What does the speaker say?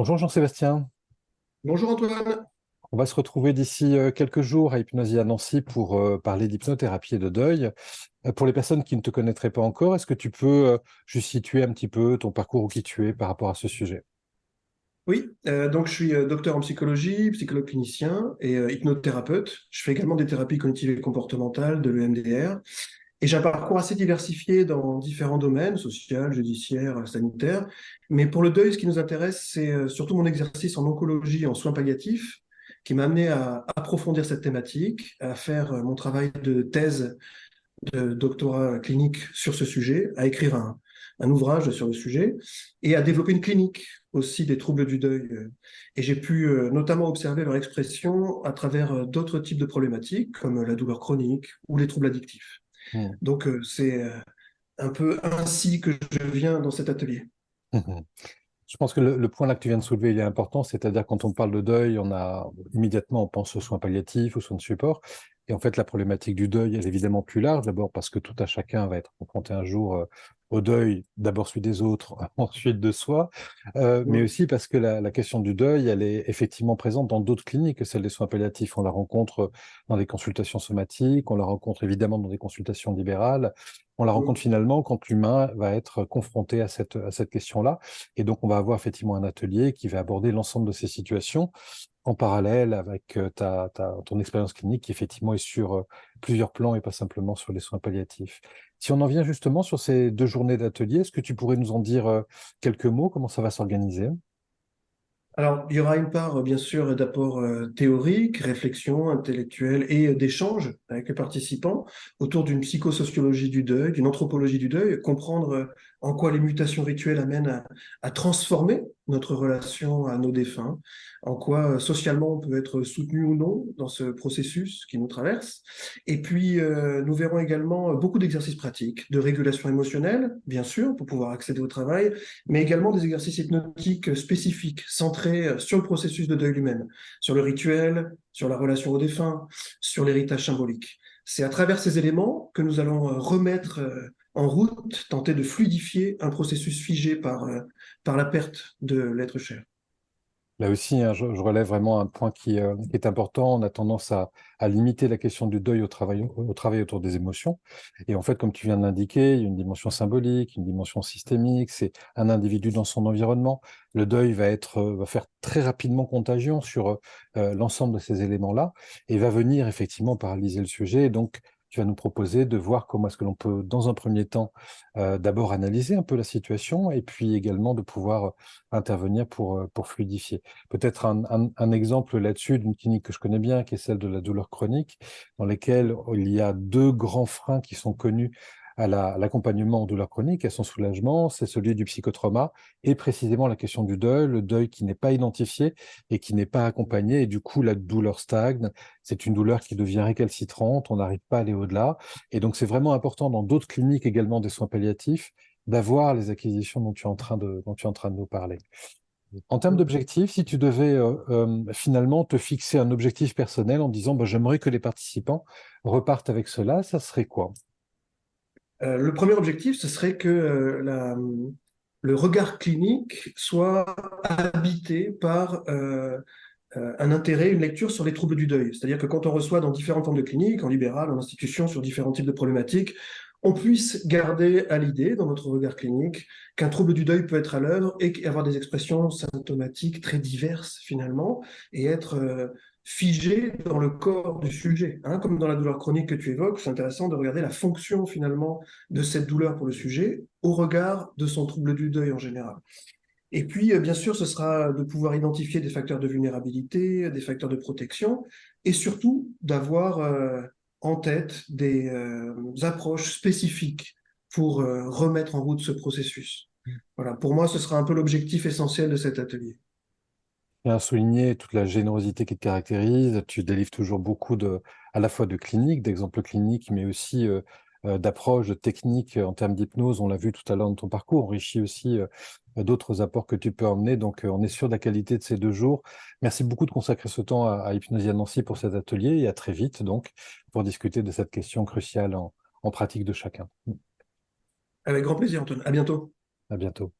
Bonjour Jean-Sébastien, Bonjour Antoine. on va se retrouver d'ici quelques jours à Hypnosie à Nancy pour parler d'hypnothérapie et de deuil. Pour les personnes qui ne te connaîtraient pas encore, est-ce que tu peux juste situer un petit peu ton parcours ou qui tu es par rapport à ce sujet? Oui, donc je suis docteur en psychologie, psychologue clinicien et hypnothérapeute. Je fais également des thérapies cognitives et comportementales, de l'EMDR. Et j'ai un parcours assez diversifié dans différents domaines, social, judiciaire, sanitaire. Mais pour le deuil, ce qui nous intéresse, c'est surtout mon exercice en oncologie, en soins palliatifs, qui m'a amené à approfondir cette thématique, à faire mon travail de thèse de doctorat clinique sur ce sujet, à écrire un ouvrage sur le sujet et à développer une clinique aussi des troubles du deuil. Et j'ai pu notamment observer leur expression à travers d'autres types de problématiques comme la douleur chronique ou les troubles addictifs. Hmm. Donc c'est un peu ainsi que je viens dans cet atelier. Je pense que le point là que tu viens de soulever, il est important, c'est-à-dire quand on parle de deuil, immédiatement on pense aux soins palliatifs, aux soins de support. Et en fait, la problématique du deuil, elle est évidemment plus large, d'abord parce que tout à chacun va être confronté un jour au deuil, d'abord celui des autres, ensuite de soi, mais aussi parce que la question du deuil, elle est effectivement présente dans d'autres cliniques que celle des soins palliatifs. On la rencontre dans des consultations somatiques, on la rencontre évidemment dans des consultations libérales, on la rencontre finalement quand l'humain va être confronté à cette question-là. Et donc, on va avoir effectivement un atelier qui va aborder l'ensemble de ces situations en parallèle avec ton expérience clinique qui effectivement est sur plusieurs plans et pas simplement sur les soins palliatifs. Si on en vient justement sur ces 2 journées d'atelier, est-ce que tu pourrais nous en dire quelques mots, comment ça va s'organiser? Alors, il y aura une part, bien sûr, d'apport théorique, réflexion intellectuelle et d'échange avec les participants autour d'une psychosociologie du deuil, d'une anthropologie du deuil, comprendre en quoi les mutations rituelles amènent à transformer notre relation à nos défunts, en quoi socialement on peut être soutenu ou non dans ce processus qui nous traverse. Et puis, nous verrons également beaucoup d'exercices pratiques, de régulation émotionnelle, bien sûr, pour pouvoir accéder au travail, mais également des exercices hypnotiques spécifiques, centrés sur le processus de deuil lui-même, sur le rituel, sur la relation au défunt, sur l'héritage symbolique. C'est à travers ces éléments que nous allons remettre en route, tenter de fluidifier un processus figé par la perte de l'être cher. Là aussi, hein, je relève vraiment un point qui est important. On a tendance à limiter la question du deuil au travail autour des émotions. Et en fait, comme tu viens de l'indiquer, il y a une dimension symbolique, une dimension systémique. C'est un individu dans son environnement. Le deuil va faire très rapidement contagion sur l'ensemble de ces éléments-là et va venir effectivement paralyser le sujet. Et donc, tu vas nous proposer de voir comment est-ce que l'on peut, dans un premier temps, d'abord analyser un peu la situation et puis également de pouvoir intervenir pour fluidifier. Peut-être un exemple là-dessus d'une clinique que je connais bien, qui est celle de la douleur chronique, dans lesquelles il y a 2 grands freins qui sont connus à l'accompagnement en douleur chronique, à son soulagement, c'est celui du psychotrauma et précisément la question du deuil, le deuil qui n'est pas identifié et qui n'est pas accompagné, et du coup la douleur stagne, c'est une douleur qui devient récalcitrante, on n'arrive pas à aller au-delà, et donc c'est vraiment important dans d'autres cliniques également des soins palliatifs d'avoir les acquisitions dont tu es en train de nous parler. En termes d'objectifs, si tu devais finalement te fixer un objectif personnel en disant bah, j'aimerais que les participants repartent avec cela, ça serait quoi? Le premier objectif, ce serait que le regard clinique soit habité par un intérêt, une lecture sur les troubles du deuil. C'est-à-dire que quand on reçoit dans différentes formes de cliniques, en libéral, en institution, sur différents types de problématiques, on puisse garder à l'idée, dans notre regard clinique, qu'un trouble du deuil peut être à l'œuvre et avoir des expressions symptomatiques très diverses finalement, et être figé dans le corps du sujet. Hein, comme dans la douleur chronique que tu évoques, c'est intéressant de regarder la fonction finalement de cette douleur pour le sujet au regard de son trouble du deuil en général. Et puis, bien sûr, ce sera de pouvoir identifier des facteurs de vulnérabilité, des facteurs de protection, et surtout d'avoir en tête des approches spécifiques pour remettre en route ce processus. Voilà, pour moi, ce sera un peu l'objectif essentiel de cet atelier. Je tiens à souligner toute la générosité qui te caractérise. Tu délivres toujours beaucoup à la fois de cliniques, d'exemples cliniques, mais aussi d'approches, de techniques en termes d'hypnose. On l'a vu tout à l'heure dans ton parcours, enrichi aussi d'autres apports que tu peux emmener. Donc, on est sûr de la qualité de ces 2 jours. Merci beaucoup de consacrer ce temps à Hypnosie Nancy pour cet atelier et à très vite, donc, pour discuter de cette question cruciale en pratique de chacun. Avec grand plaisir, Antoine. À bientôt. À bientôt.